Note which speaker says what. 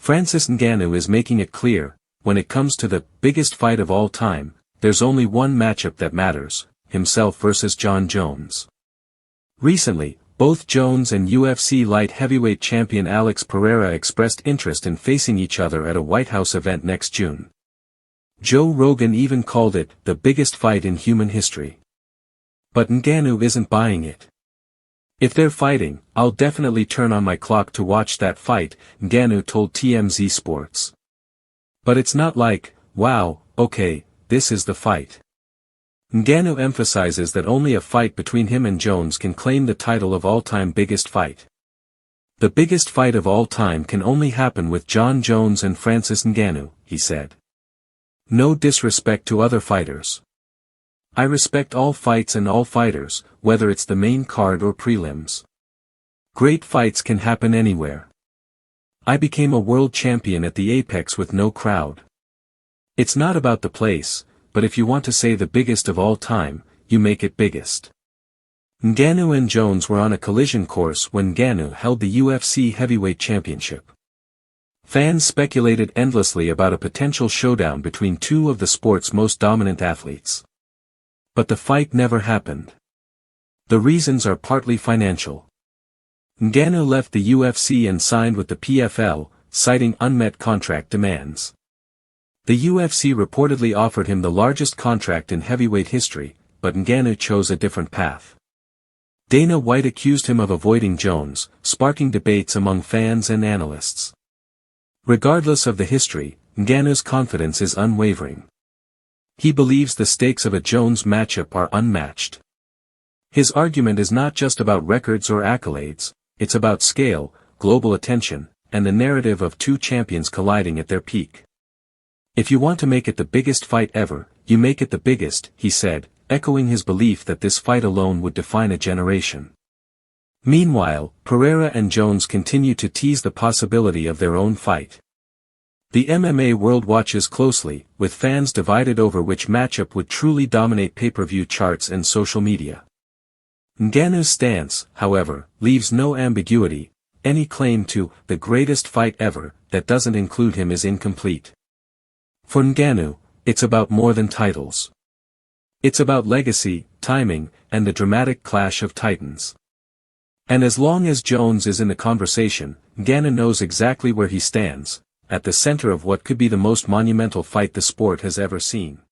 Speaker 1: Francis Ngannou is making it clear, when it comes to the biggest fight of all time, there's only one matchup that matters, himself versus Jon Jones. Recently, both Jones and UFC light heavyweight champion Alex Pereira expressed interest in facing each other at a White House event next June. Joe Rogan even called it the biggest fight in human history. But Ngannou isn't buying it. "If they're fighting, I'll definitely turn on my clock to watch that fight," Ngannou told TMZ Sports. "But it's not like, wow, okay, this is the fight." Ngannou emphasizes that only a fight between him and Jones can claim the title of all-time biggest fight. "The biggest fight of all time can only happen with Jon Jones and Francis Ngannou," he said. "No disrespect to other fighters. I respect all fights and all fighters, whether it's the main card or prelims. Great fights can happen anywhere. I became a world champion at the apex with no crowd. It's not about the place, but if you want to say the biggest of all time, you make it biggest." Ngannou and Jones were on a collision course when Ngannou held the UFC heavyweight championship. Fans speculated endlessly about a potential showdown between two of the sport's most dominant athletes. But the fight never happened. The reasons are partly financial. Ngannou left the UFC and signed with the PFL, citing unmet contract demands. The UFC reportedly offered him the largest contract in heavyweight history, but Ngannou chose a different path. Dana White accused him of avoiding Jones, sparking debates among fans and analysts. Regardless of the history, Ngannou's confidence is unwavering. He believes the stakes of a Jones matchup are unmatched. His argument is not just about records or accolades, it's about scale, global attention, and the narrative of two champions colliding at their peak. "If you want to make it the biggest fight ever, you make it the biggest," he said, echoing his belief that this fight alone would define a generation. Meanwhile, Pereira and Jones continue to tease the possibility of their own fight. The MMA world watches closely, with fans divided over which matchup would truly dominate pay-per-view charts and social media. Ngannou's stance, however, leaves no ambiguity. Any claim to the greatest fight ever that doesn't include him is incomplete. For Ngannou, it's about more than titles. It's about legacy, timing, and the dramatic clash of titans. And as long as Jones is in the conversation, Ngannou knows exactly where he stands, at the center of what could be the most monumental fight the sport has ever seen.